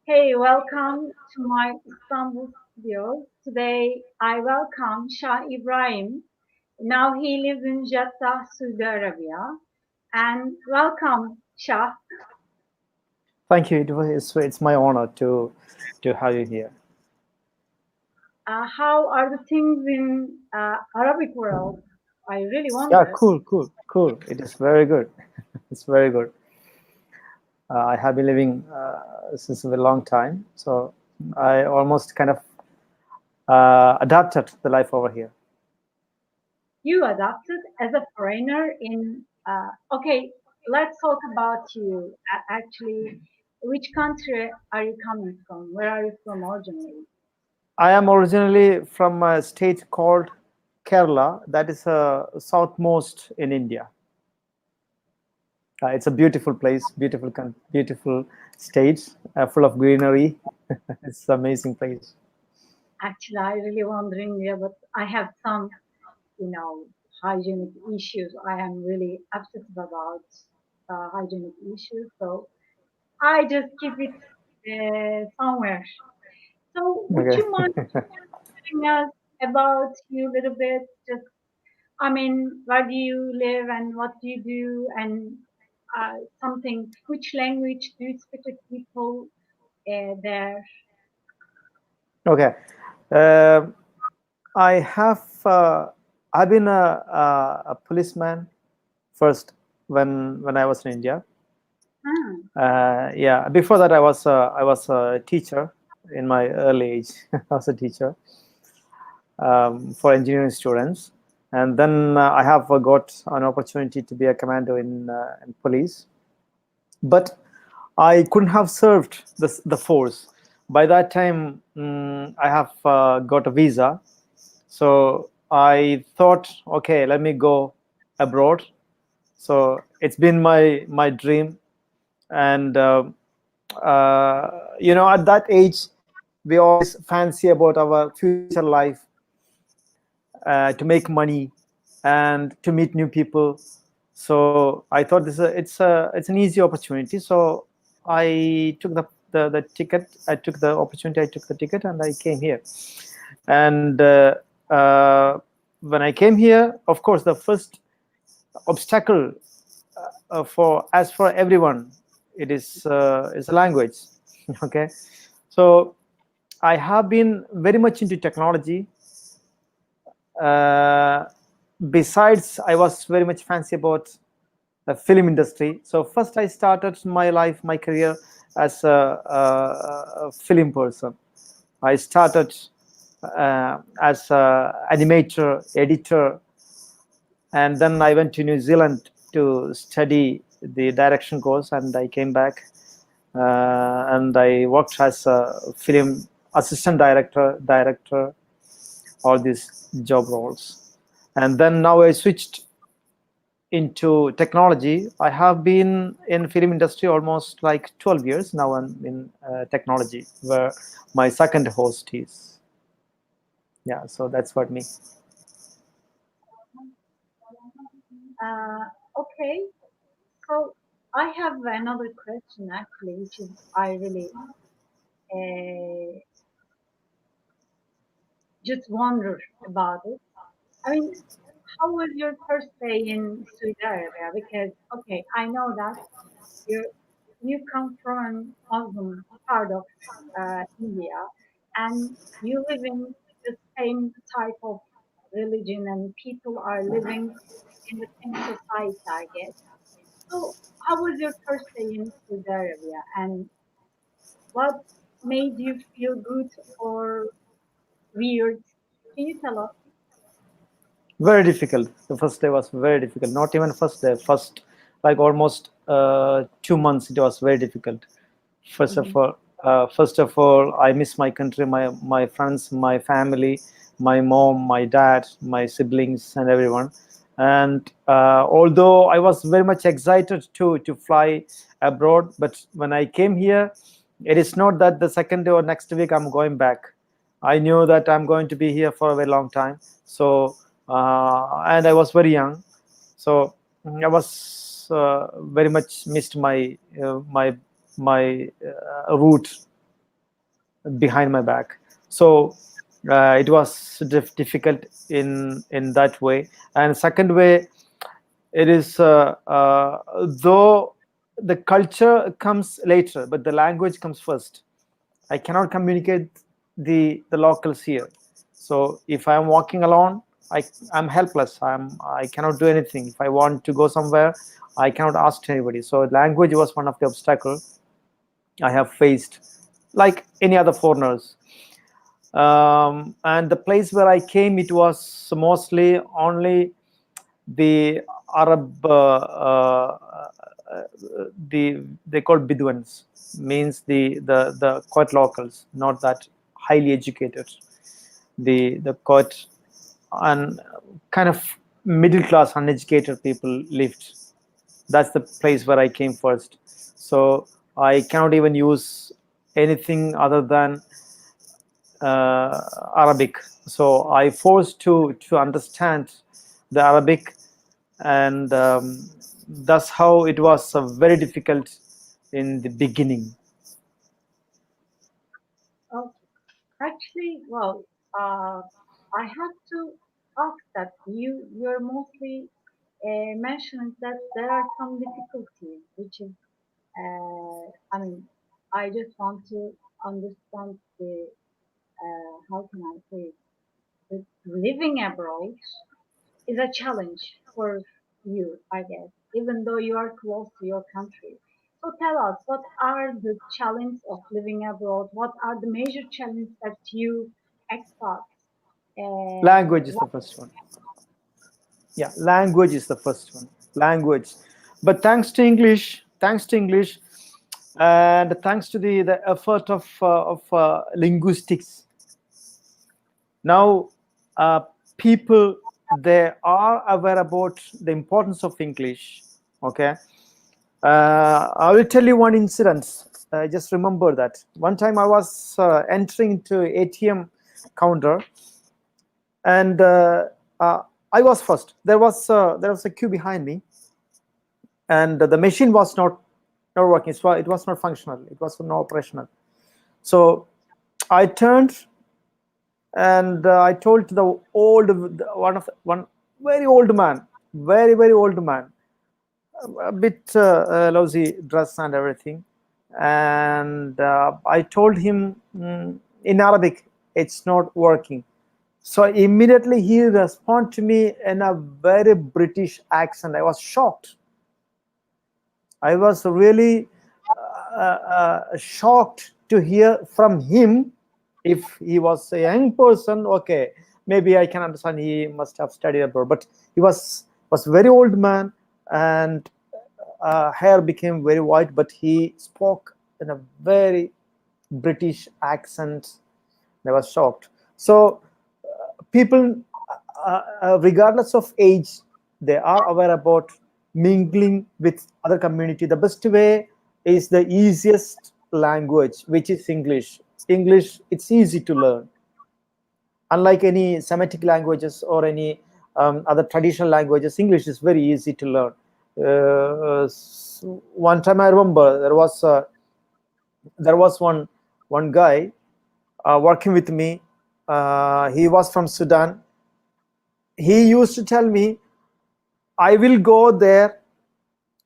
Hey, welcome to my Istanbul studio. Today I welcome Shah Ibrahim. Now he lives in Jeddah, Saudi Arabia. And welcome, Shah. Thank you. It's my honor to have you here. How are the things in Arabic world? I really Yeah, wonder. cool. It is very good. It's very good. I have been living since a very long time, so I almost kind of adapted the life over here. You adopted as a foreigner in. Okay, let's talk about you. Actually, which country are you coming from? Where are you from originally? I am originally from a state called Kerala, that is southmost in India. It's a beautiful place, beautiful state, full of greenery. It's an amazing place. Actually, I really wondering, yeah, but I have some, you know, hygienic issues. I am really upset about hygienic issues, so I just keep it somewhere. So, would Okay. you mind telling us about you a little bit? Just, I mean, where do you live and what do you do, and something. Which language do you speak with people there? Okay. Uh, I have I've been a policeman first when I was in India. Ah, Yeah, before that I was a teacher in my early age. I was a teacher for engineering students, and then I have got an opportunity to be a commando in police. But I couldn't have served the force. By that time, I have got a visa. So I thought, okay, let me go abroad. So it's been my dream, and at that age, we always fancy about our future life, to make money and to meet new people. So I thought it's an easy opportunity. So I took the ticket. I took the opportunity. I took the ticket and I came here. And uh, when I came here, of course, the first obstacle for as for everyone, it is a language. Okay, so I have been very much into technology. uh, Besides, I was very much fancy about the film industry. So first I started my career as a film person. I started as a animator, editor, and then I went to New Zealand to study the direction course, and I came back, and I worked as a film assistant director, all these job roles. And then now I switched into technology. I have been in film industry almost like 12 years now. I'm in technology, where my second host is. Yeah, so that's what me. okay. So I have another question actually, which is I really uh, just wonder about it. I mean, how was your first day in Saudi Arabia? Because okay, I know that you you come from Muslim part of India, and you live in the same type of religion, and people are living in the same society, I guess. So, how was your first day in Saudi Arabia, and what made you feel good or weird? Can you tell us? Very difficult. The first day was very difficult. Not even first day. First, like almost 2 months, it was very difficult. First of Mhm. all, I miss my country, my friends, my family, my mom, my dad, my siblings, and everyone. And although I was very much excited to fly abroad, but when I came here, it is not that the second day or next week I'm going back. I knew that I'm going to be here for a very long time. So and I was very young, so I was very much missed my route. behind my back. So it was difficult in that way. And second way, it is though the culture comes later, but the language comes first. I cannot communicate the locals here. So if I'm walking alone, I'm helpless. I cannot do anything. If I want to go somewhere, I cannot ask anybody. So language was one of the obstacles I have faced, like any other foreigners. And the place where I came, it was mostly only the Arab, they call Bidwans, means the quite locals, not that highly educated. The quite and kind of middle class, uneducated people lived. That's the place where I came first. So I cannot even use anything other than Arabic. So I forced to understand the Arabic, and that's how it was very difficult in the beginning. Okay. Actually, well, I have to ask that you're mostly mentioning that there are some difficulties, which is, I mean, I just want to understand how can I say it? The living abroad is a challenge for you, I guess, even though you are close to your country. So tell us, what are the challenges of living abroad? What are the major challenges that you expect? Language is What, the first one. Yeah, language is the first one. Language. But thanks to English, and thanks to the effort of linguistics, now people, they are aware about the importance of English. Okay. I will tell you one incident. I just remember that one time I was entering into ATM counter, and I was first. There was a queue behind me, and the machine was not working. It was not functional. It was not operational. So I turned, and I told to the one very old man, very old man, a bit lousy dress and everything, and I told him in Arabic, it's not working. So immediately he responded to me in a very British accent. I was shocked. I was really shocked to hear from him. If he was a young person, okay, maybe I can understand, he must have studied abroad. But he was very old man, and hair became very white, but he spoke in a very British accent. I was shocked. So people, regardless of age, they are aware about mingling with other community. The best way is the easiest language, which is English. English, it's easy to learn. Unlike any Semitic languages or any other traditional languages, English is very easy to learn. One time I remember there was one guy working with me. He was from Sudan. He used to tell me, I will go there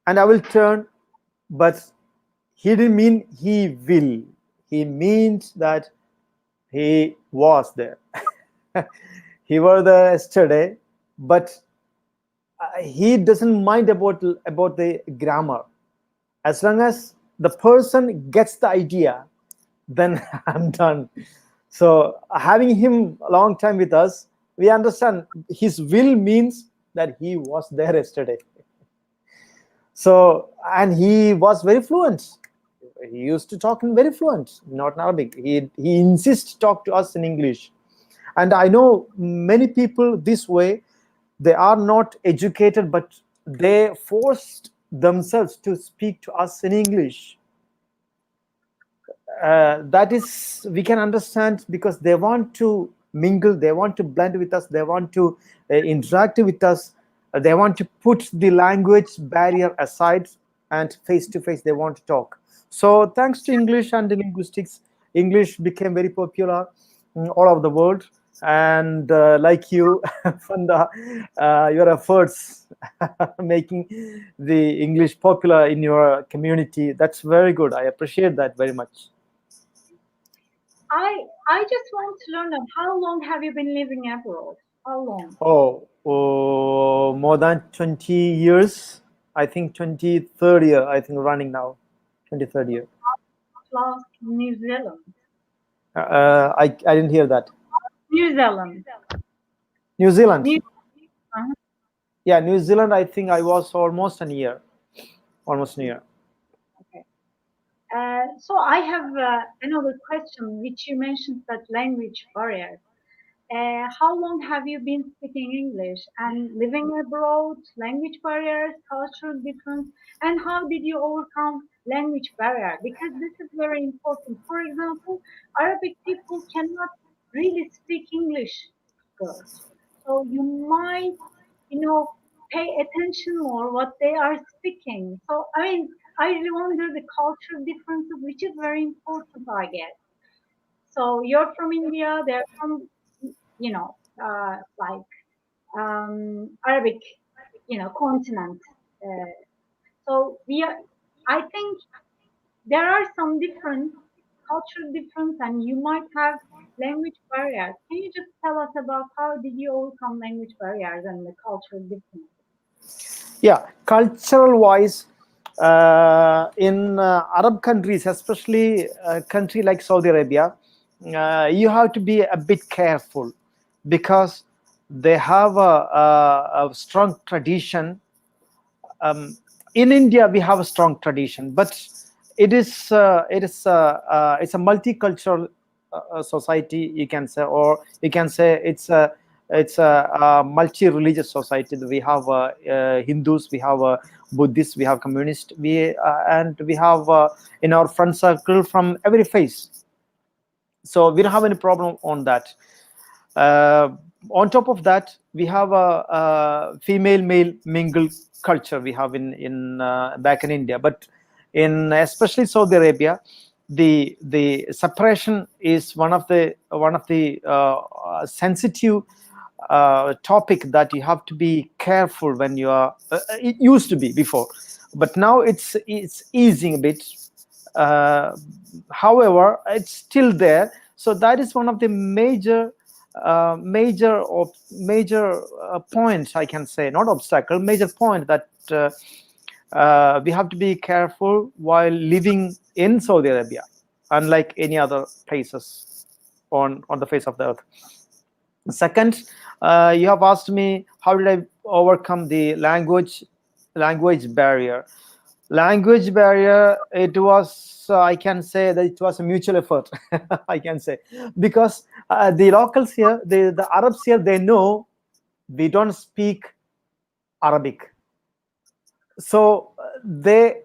and I will turn, but he didn't mean he will. He means that he was there. He was there yesterday, but he doesn't mind about the grammar. As long as the person gets the idea, then I'm done. So having him a long time with us, we understand his will means that he was there yesterday. So, and he was very fluent. He used to talk in very fluent, not in Arabic. He insists to talk to us in English. And I know many people this way, they are not educated, but they forced themselves to speak to us in English. That is, we can understand, because they want to mingle, they want to blend with us, they want to interact with us, they want to put the language barrier aside, and face to face they want to talk. So thanks to English and the linguistics, English became very popular all over the world. And like you, Funda, your efforts making the English popular in your community, that's very good. I appreciate that very much. I just want to learn how long have you been living abroad? How long? Oh, more than 20 years. I think 23rd year, I think running now. 23rd year. Last New Zealand. I didn't hear that. New Zealand. New Zealand. Uh-huh. Yeah, New Zealand, I think I was almost a year. Almost a year. Okay. So I have another question, which you mentioned that language barrier. How long have you been speaking English and living abroad, language barriers, cultural difference, and how did you overcome language barrier? Because this is very important. For example, Arabic people cannot really speak English good. So you might, you know, pay attention more what they are speaking. So I mean, I really wonder the cultural differences, which is very important, I guess. So you're from India, they're from, like Arabic, continent. Uh, so I think there are some different cultural difference, and you might have language barriers. Can you just tell us about how did you overcome language barriers and the cultural differences? Yeah, cultural wise, in Arab countries, especially a country like Saudi Arabia, you have to be a bit careful because they have a strong tradition. In India, we have a strong tradition, but it's a multicultural society, you can say, or you can say it's a multi-religious society. We have Hindus, we have Buddhists, we have communists, and we have in our friend circle from every faith. So we don't have any problem on that. On top of that, we have a female male mingle culture we have in back in India, but in especially Saudi Arabia, the separation is one of the sensitive topic that you have to be careful when you are. It used to be before, but now it's easing a bit. However, it's still there. So that is one of the major points, I can say, not obstacle, major point that we have to be careful while living in Saudi Arabia, unlike any other places on the face of the earth. Second, you have asked me how did I overcome the language barrier. Language barrier, it was I can say that it was a mutual effort. I can say, because the locals here, the Arabs here, they know we don't speak Arabic, so they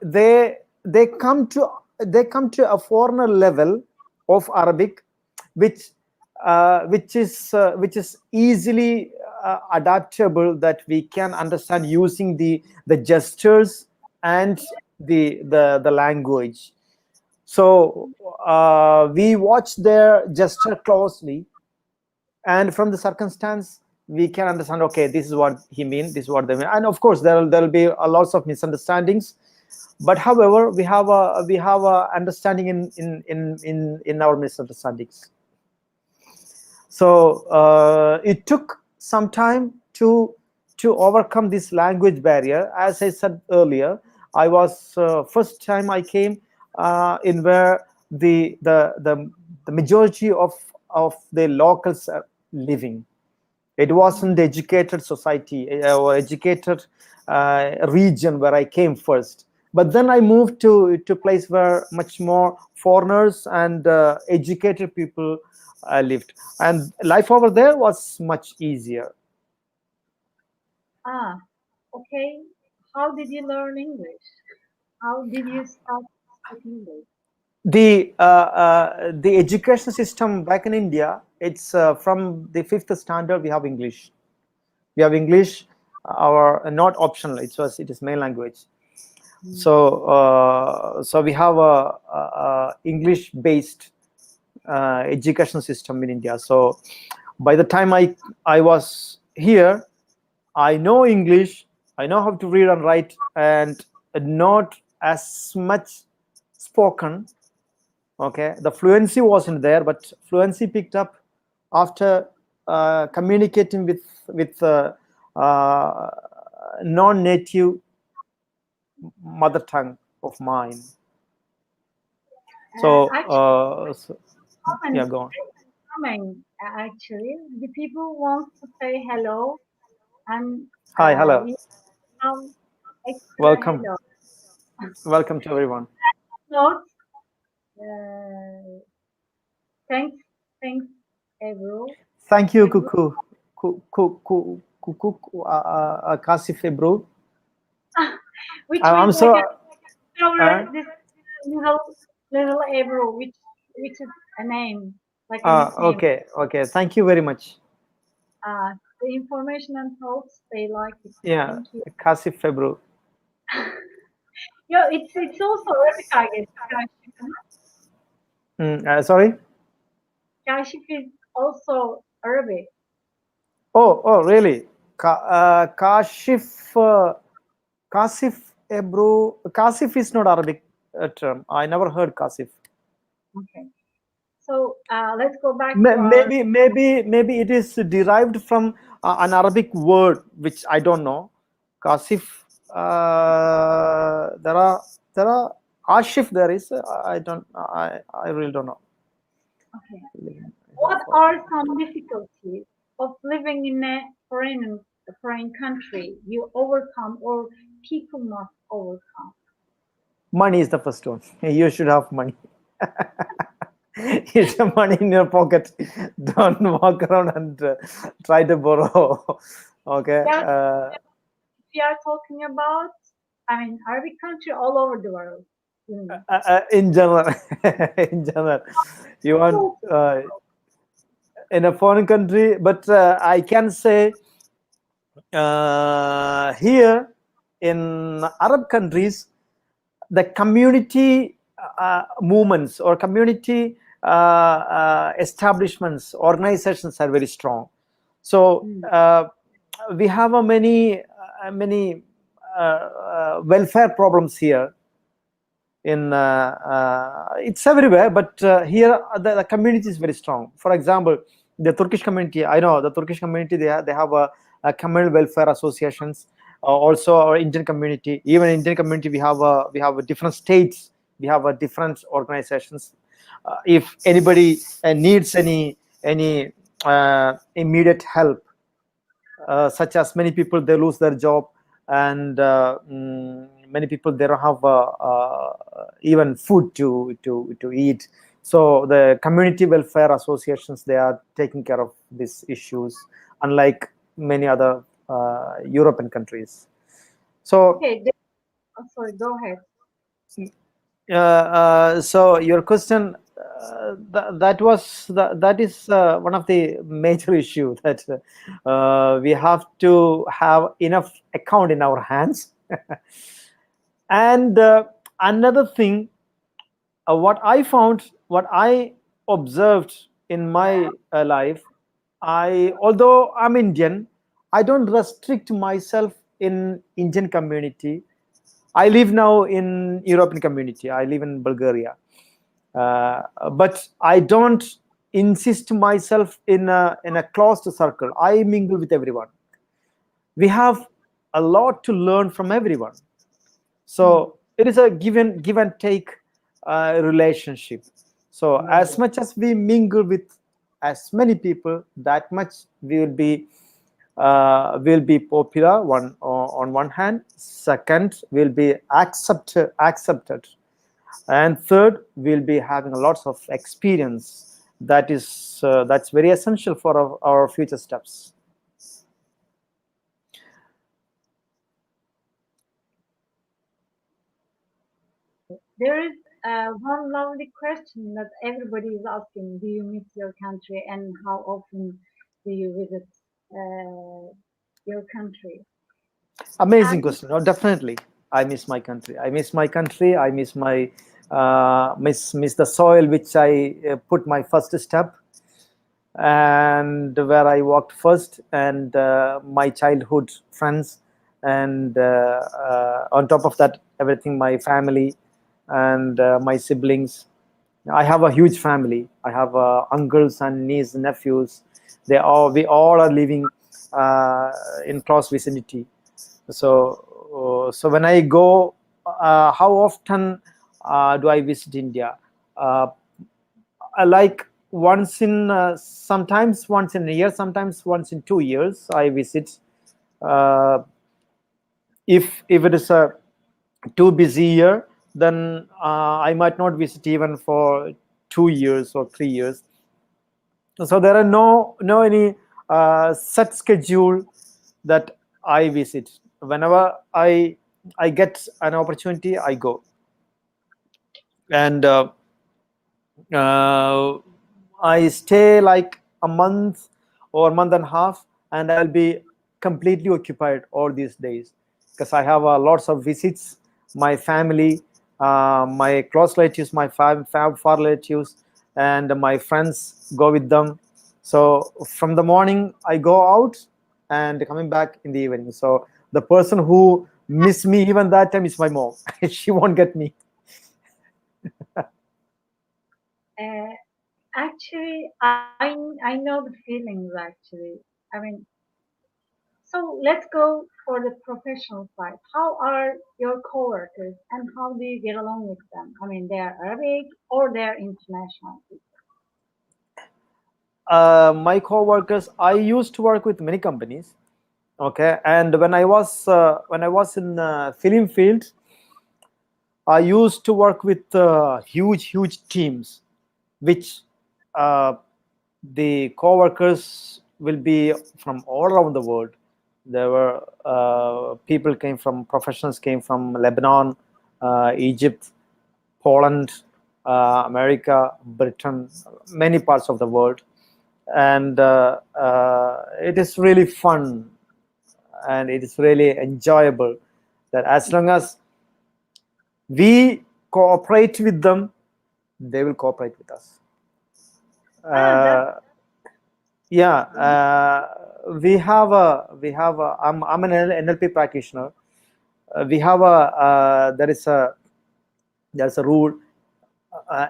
come to a foreigner level of Arabic, which is easily adaptable, that we can understand using the gestures and the language. So we watch their gesture closely, and from the circumstance we can understand, okay, this is what he means, this is what they mean. And of course there will be a lots of misunderstandings, but however we have a understanding in our misunderstandings. So it took some time to overcome this language barrier. As I said earlier, I was first time I came in where the majority of the locals are living. It wasn't the educated society or educated region where I came first. But then I moved to place where much more foreigners and educated people lived, and life over there was much easier. Okay. How did you learn English? How did you start speaking English? The education system back in India, it's from the 5th standard we have English. We have English, our not optional. It is main language. So we have a English based education system in India. So by the time I was here, I know English, I know how to read and write, and not as much spoken. Okay, the fluency wasn't there, but fluency picked up after communicating with non-native mother tongue of mine. So, Often yeah, go on. actually, the people want to say hello, and Hi, hello, we have extra welcome, hello. welcome to everyone. Notes. Uh, thanks, thanks, Ebru. Thank you, Ebru, Kuku, Kasif Ebru. which I'm means like so. a Uh, this little Ebru, which is a name, like a nickname. okay. Thank you very much. The information and thoughts they like it. Yeah, Thank you. Kasif Ebru. Yeah, it's also Arabic, I guess. Sorry. Kashif is also Arabic. Oh, really? Kashif, Kasif Ebru. Kasif is not Arabic term. I never heard Kasif. Okay. So let's go back to our. Maybe it is derived from an Arabic word which I don't know. Kasif. There are Ashif. There is. I don't. I really don't know. Okay. What are some difficulties of living in a foreign country you overcome or people must overcome? Money is the first one. You should have money. You have money in your pocket. Don't walk around and try to borrow. Okay. Yeah, if we are talking about, I mean, Arabic country all over the world. In general, in general, you want in a foreign country, but I can say here in Arab countries, the community movements or community establishments, organizations are very strong. So we have many welfare problems here. It's everywhere, but here the community is very strong. For example, the Turkish community, I know the Turkish community, they have a communal welfare associations. Also our Indian community, even Indian community, we have different states, we have different organizations. If anybody needs any immediate help, such as many people they lose their job, and many people they don't have even food to eat. So the community welfare associations, they are taking care of these issues, unlike many other European countries. So Okay, sorry, go ahead. so your question, that is one of the major issue, that we have to have enough account in our hands. And another thing, what I observed in my life, although I'm Indian, I don't restrict myself in Indian community. I live now in European community. I live in Bulgaria, but I don't insist myself in a closed circle. I mingle with everyone. We have a lot to learn from everyone. So it is a give and take relationship. So as much as we mingle with as many people, that much we will be popular, on one hand. Second, will be accepted, and third, we'll be having lots of experience. That's very essential for our future steps. There is one lovely question that everybody is asking: do you miss your country, and how often do you visit your country? Amazing And question. Oh, definitely. I miss my country. I miss my country. I miss my miss the soil which I put my first step, and where I walked first, and my childhood friends, and on top of that, everything, my family and my siblings. I have a huge family. I have uncles and nieces, nephews. We all are living in close vicinity. So when I go, how often do I visit India? Uh, I like once in sometimes once in a year, sometimes once in 2 years. I visit. Uh, if it is a too busy year, then I might not visit even for 2 years or 3 years. So there are no any set schedule that I visit. Whenever I get an opportunity, I go. And uh, I stay like a month or month and a half, and I'll be completely occupied all these days because I have lots of visits. My family, my close relatives, my far relatives, and my friends go with them. So from the morning I go out and coming back in the evening. So the person who miss me even that time is my mom. She won't get me. Uh, Actually, I know the feelings. Actually, I mean, so let's go for the professional side. How are your coworkers, and how do you get along with them? I mean, they are Arabic or they're international. My co-workers, I used to work with many companies. Okay, and when I was in film field, I used to work with huge teams, which uh, the co-workers will be from all around the world. There were people came from professionals came from Lebanon, Egypt, Poland, America, Britain, many parts of the world. And it is really fun, and it is really enjoyable, that as long as we cooperate with them, they will cooperate with us. That's uh, yeah, I'm an NLP practitioner. We have a there's a rule.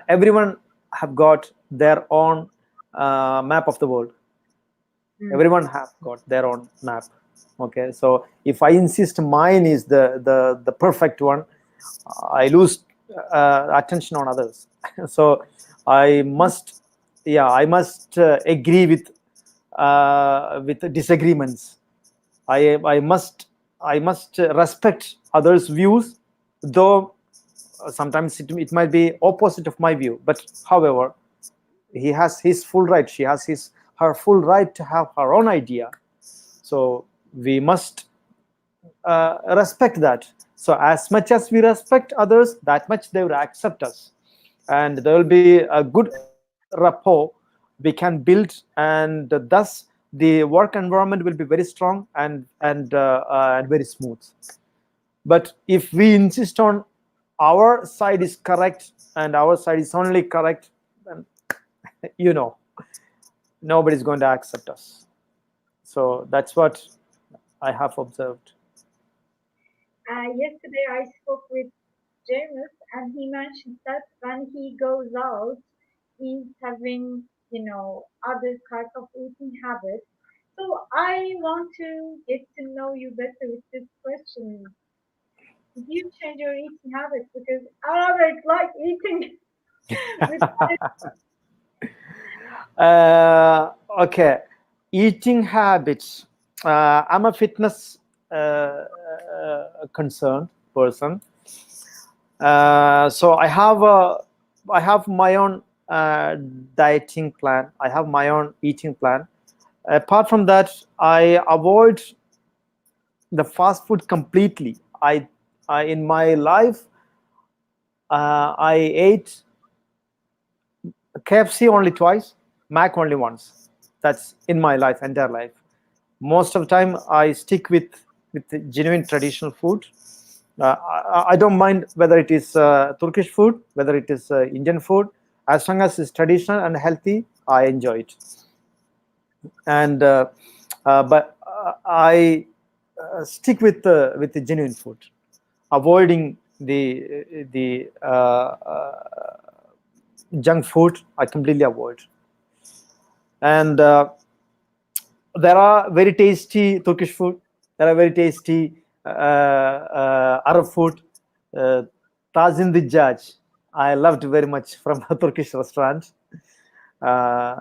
Everyone have got their own map of the world. mm, Everyone have got their own map. Okay, so if I insist mine is the perfect one, I lose attention on others. So I must, yeah, I must agree with disagreements. I must respect others views, though sometimes it might be opposite of my view, but however, he has his full right, she has her full right to have her own idea. So we must respect that. So as much as we respect others, that much they will accept us, and there will be a good rapport we can build, and thus the work environment will be very strong and very smooth. But if we insist on our side is correct and our side is only correct, then you know nobody's going to accept us. So that's what I have observed. yesterday I spoke with James, and he mentioned that when he goes out, he's having, other type of eating habits. So I want to get to know you better with this question. Did you change your eating habits? Because Arabic like eating with Okay, eating habits. I'm a fitness concerned person. So I have my own dieting plan. I have my own eating plan. Apart from that, I avoid the fast food completely. I in my life, I ate KFC only twice, Mac only once. That's in my life, entire life. Most of the time, I stick with genuine traditional food. I don't mind whether it is Turkish food, whether it is Indian food, as long as it's traditional and healthy, I enjoy it. And but I stick with the genuine food, avoiding the junk food. I completely avoid. And there are very tasty Turkish food. There are very tasty Arab food. Tajin Dijaj, I loved very much from a Turkish restaurant. Uh,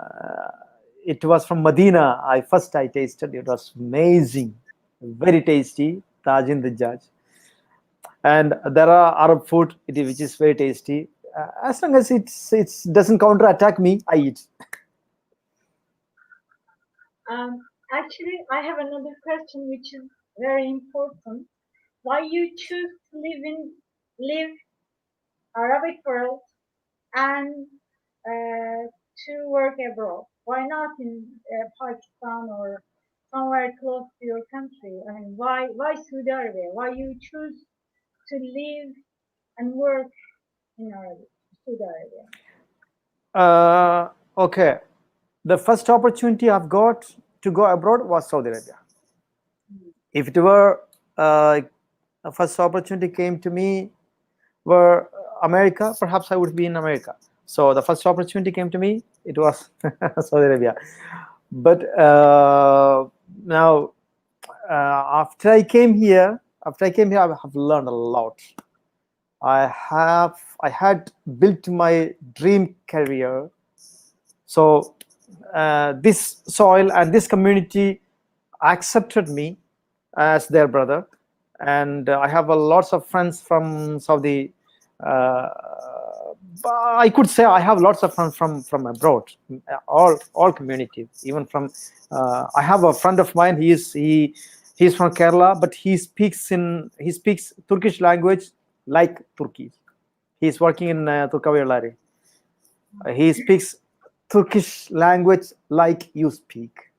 it was from Medina. I tasted. It was amazing, very tasty. Tajin Dijaj. And there are Arab food which is very tasty. As long as it doesn't counter attack me, I eat. Actually, I have another question which is very important. Why you choose to live Arabic world and to work abroad? Why not in Pakistan or somewhere close to your country? I mean, why Saudi Arabia? Why you choose to live and work in Saudi Arabia? Okay. The first opportunity I've got to go abroad was Saudi Arabia. If it were the first opportunity came to me were America, perhaps I would be in America. So the first opportunity came to me, it was Saudi Arabia. But now, after I came here, I have learned a lot. I had built my dream career. So this soil and this community accepted me as their brother, and I have lots of friends from Saudi. I could say I have lots of friends from abroad, all communities, even from. I have a friend of mine. He's from Kerala, but he speaks Turkish language like Turkey. He's working in Turkavillari. He speaks Turkish language like you speak.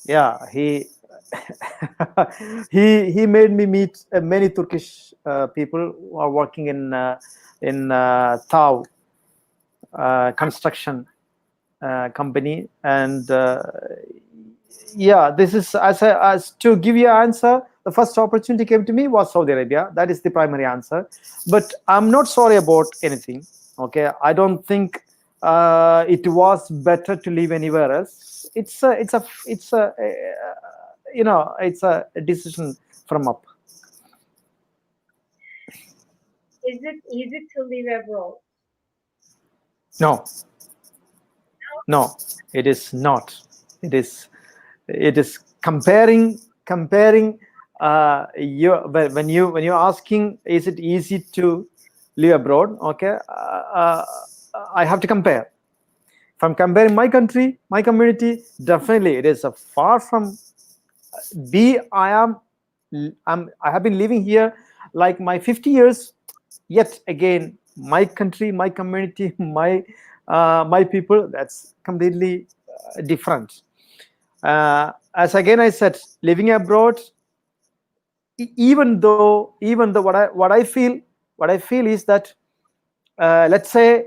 Yeah, he he made me meet many Turkish people who are working in Tau construction company. And yeah, this is as to give you an answer. The first opportunity came to me was Saudi Arabia. That is the primary answer. But I'm not sorry about anything. Okay, I don't think it was better to live anywhere else. It's a you know, it's a decision from up. Is it easy to live abroad? No, it is not. It is comparing when you're asking, is it easy to live abroad? Okay, I have to compare. If I'm comparing my country, my community, definitely it is a far from. I have been living here like my 50 years. Yet again, my country, my community, my people, that's completely different. As again I said, living abroad, even though what I feel is that let's say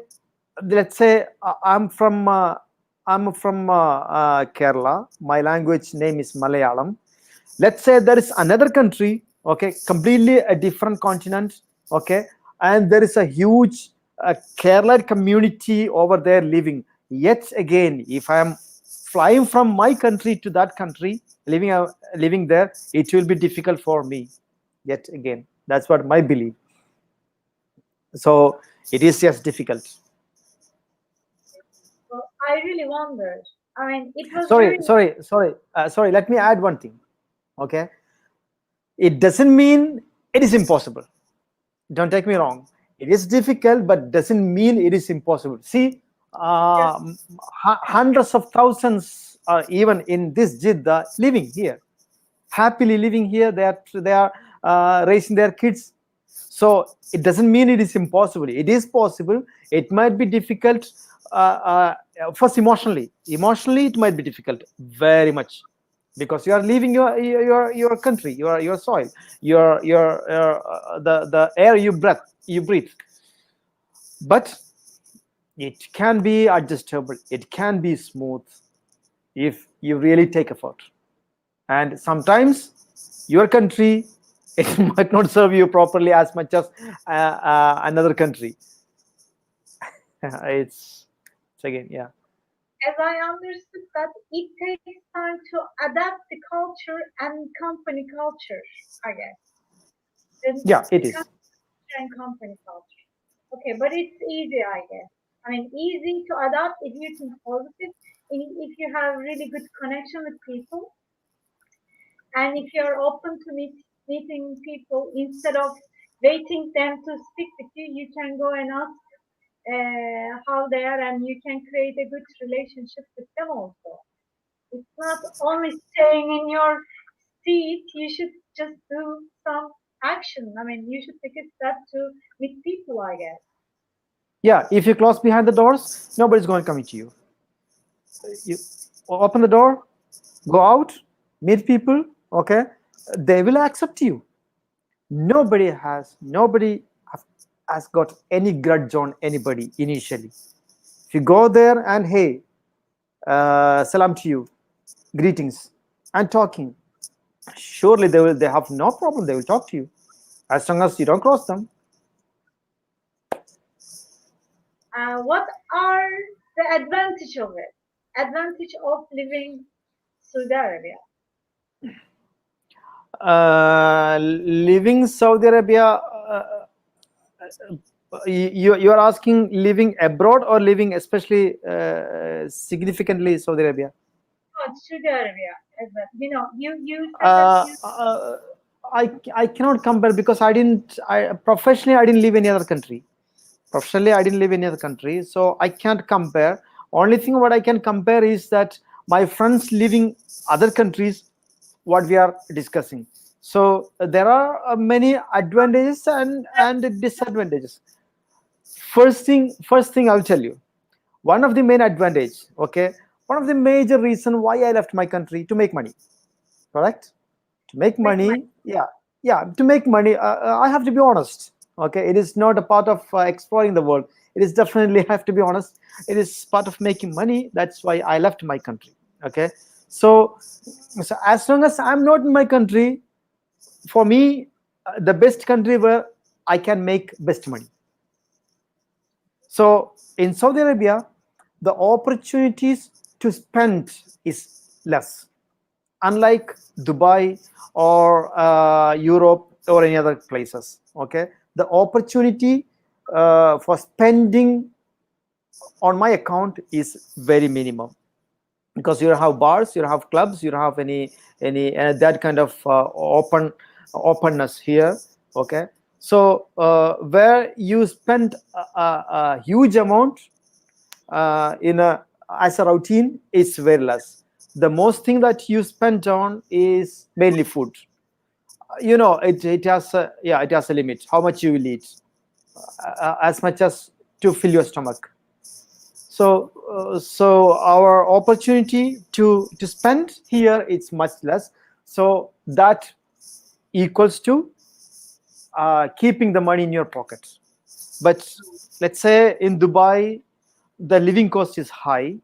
I'm from Kerala. My language name is Malayalam. Let's say there is another country, okay, completely a different continent, okay, and there is a huge Kerala community over there living. Yet again, if I am flying from my country to that country, living there, it will be difficult for me. Yet again, that's what my belief. So it is just difficult. Well, I really wonder. I mean, it was sorry. Let me add one thing. Okay, it doesn't mean it is impossible. Don't take me wrong. It is difficult, but doesn't mean it is impossible. See, hundreds of thousands are even in this Jeddah living here, happily living here. They are raising their kids. So it doesn't mean it is impossible. It is possible. It might be difficult. First, emotionally, it might be difficult very much. because you are leaving your country, your soil, the air you breathe. But it can be adjustable, it can be smooth if you really take effort. And sometimes your country, it might not serve you properly as much as another country. It's again, yeah. As I understood that it takes time to adapt the culture and company culture, I guess. Yeah, The it is. culture and company culture. Okay, but it's easy, I guess. I mean, easy to adapt if you think positive, if you have really good connection with people, and if you're open to meeting people instead of waiting them to speak with you, you can go and ask how they are, and you can create a good relationship with them also. It's not only staying in your seat. You should just do some action. I mean, you should take a step to meet people, I guess. Yeah, if you close behind the doors, nobody's going to come to you. You open the door, go out, meet people, okay, they will accept you. Nobody has got any grudge on anybody initially. If you go there and hey, salam to you, greetings, and talking, surely they have no problem, they will talk to you as long as you don't cross them. What are the advantage of it? Advantage of living Saudi Arabia? Living Saudi Arabia, you are asking living abroad or living especially significantly Saudi Arabia? No, Saudi Arabia as well. You said that you I cannot compare because professionally I didn't live in any other country. Professionally I didn't live in any other country, so I can't compare. Only thing what I can compare is that my friends living other countries, what we are discussing. So there are many advantages and disadvantages. First thing I'll tell you, one of the main advantage, okay, one of the major reason why I left my country, to make money, correct? To make make money. money, yeah, to make money. I have to be honest, okay, it is not a part of exploring the world. It is definitely, have to be honest, it is part of making money. That's why I left my country. Okay, so as long as I'm not in my country, for me, the best country where I can make best money. So in Saudi Arabia, the opportunities to spend is less, unlike Dubai or Europe or any other places. Okay, the opportunity for spending on my account is very minimum, because you have bars, you have clubs, you have any that kind of openness here. Okay, so where you spend a huge amount in a as a routine is very less. The most thing that you spend on is mainly food. It has it has a limit how much you will eat, as much as to fill your stomach. So our opportunity to spend here, it's much less, so that equals to keeping the money in your pocket. But let's say in Dubai, the living cost is high,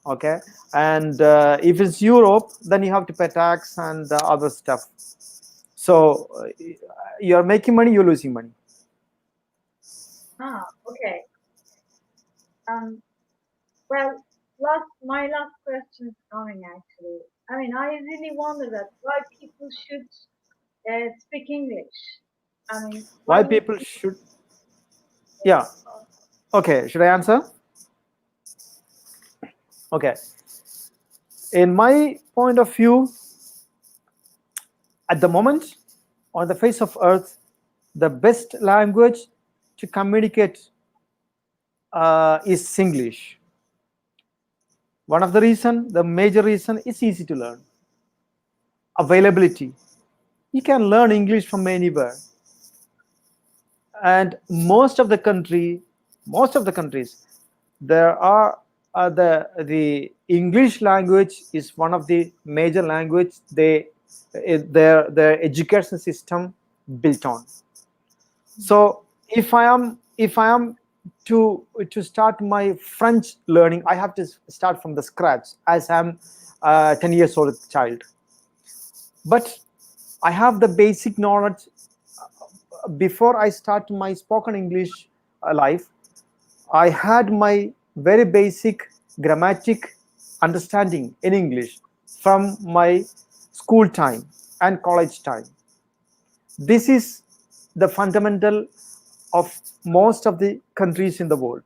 okay, and if it's Europe, then you have to pay tax and other stuff. So you're making money, you're losing money. Okay. Well, my last question is coming actually. I mean, I really wonder that why people should speak English. I mean, why Why would people should? Yeah, okay, should I answer? Okay, in my point of view, at the moment, on the face of earth, the best language to communicate is English. One of the major reason, is easy to learn. Availability. You can learn English from anywhere. And most of the countries, there are the English language is one of the major language their education system built on. So if I am to start my French learning, I have to start from the scratch as I'm 10 years old child. But I have the basic knowledge before I start my spoken English life. I had my very basic grammatic understanding in English from my school time and college time. This is the fundamental of most of the countries in the world.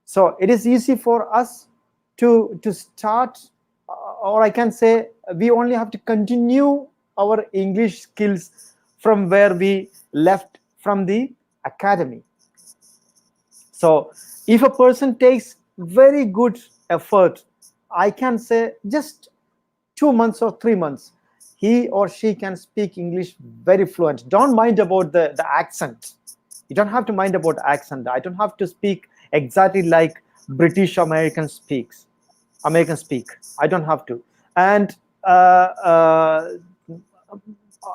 So it is easy for us to start, or I can say we only have to continue our English skills from where we left from the academy. So if a person takes very good effort, I can say just 2 months or 3 months, he or she can speak English very fluent. Don't mind about the accent. You don't have to mind about accent. I don't have to speak exactly like British American speak. I don't have to. And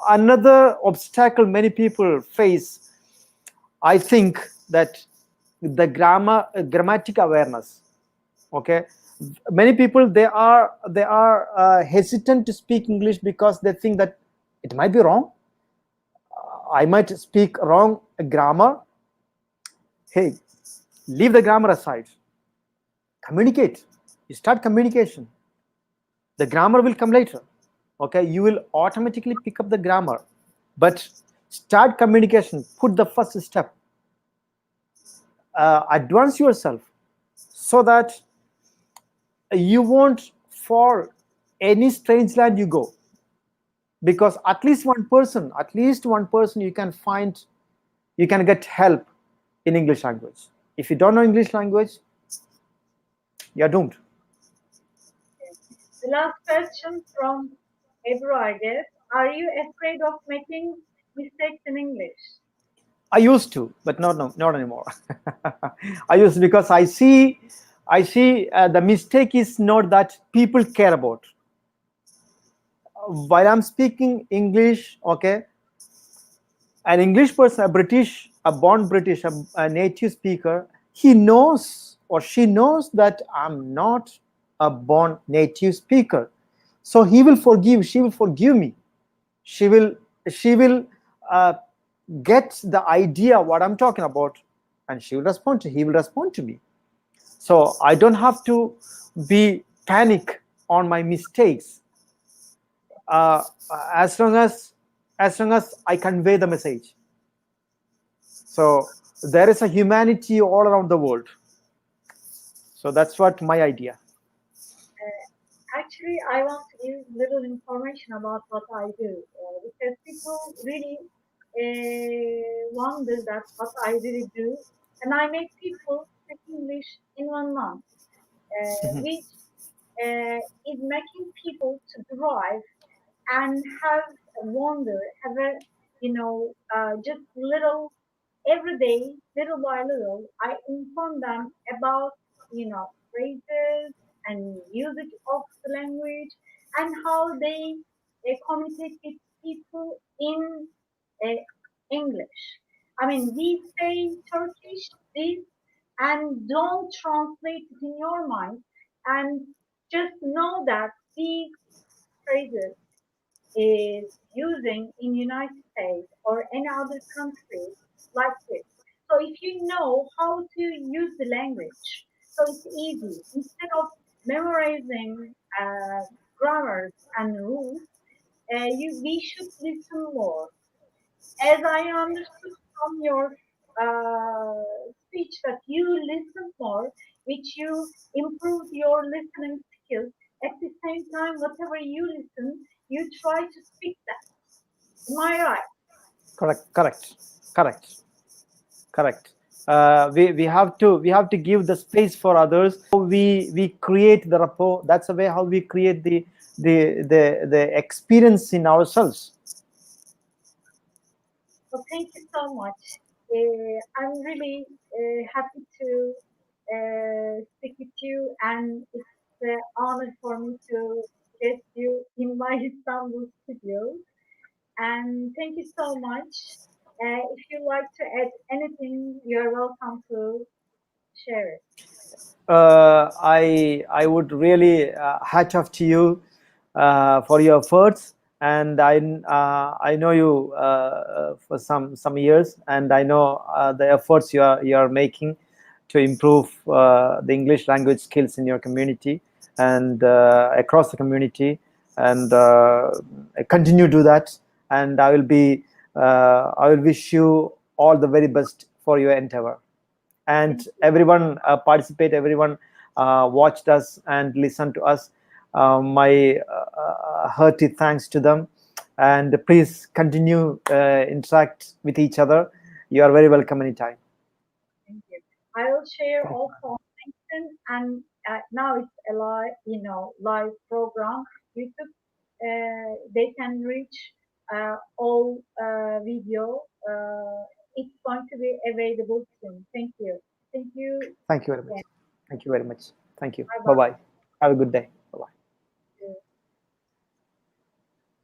another obstacle many people face, I think, that the grammatic awareness. Okay, many people they are hesitant to speak English because they think that it might be wrong. I might speak wrong grammar. Hey, leave the grammar aside. Communicate. You start communication. The grammar will come later. Okay, you will automatically pick up the grammar, but start communication. Put the first step. Advance yourself so that you won't fall any strange land you go, because at least one person you can find, you can get help in English language. If you don't know English language, you're doomed. The last question from Ebru, I guess. Are you afraid of making mistakes in English? I used to, but not anymore. I used to, because I see the mistake is not that people care about. While I'm speaking English, okay, an English person, a born British, a native speaker, he knows or she knows that I'm not a born native speaker. So she will forgive me. She will get the idea what I'm talking about, and he will respond to me. So I don't have to be panic on my mistakes, as long as I convey the message. So there is a humanity all around the world. So that's what my idea. Actually, I want to give little information about what I do, because people really wonder that what I really do, and I make people speak English in 1 month, which is making people to drive and have a wonder, have a just little every day, little by little, I inform them about phrases and usage of the language and how they communicate with people in uh, English. I mean, we say Turkish this and don't translate it in your mind, and just know that these phrases is using in United States or any other country like this. So if you know how to use the language, so it's easy. Instead of memorizing grammars and rules, we should listen more. As I understood from your speech that you listen more, which you improve your listening skills. At the same time, whatever you listen, you try to speak that. Am I right? Correct. We have to give the space for others. We create the rapport. That's the way how we create the experience in ourselves. So thank you so much. I'm really happy to speak with you, and it's an honor for me to get you in my Istanbul studio. And thank you so much. If you like to add anything, you're welcome to share it. I would really hatch off to you for your efforts, and I know you for some years, and I know the efforts you are making to improve the English language skills in your community and across the community, and continue to do that. And I will wish you all the very best for your endeavor. And everyone participate, everyone watched us and listened to us. My hearty thanks to them, and please continue interact with each other. You are very welcome anytime. Thank you. I will share also on LinkedIn, and now it's a live, live program. YouTube, they can reach all video. It's going to be available soon. Thank you. Thank you. Thank you very much. Again. Thank you very much. Thank you. Bye Bye bye. bye. Have a good day.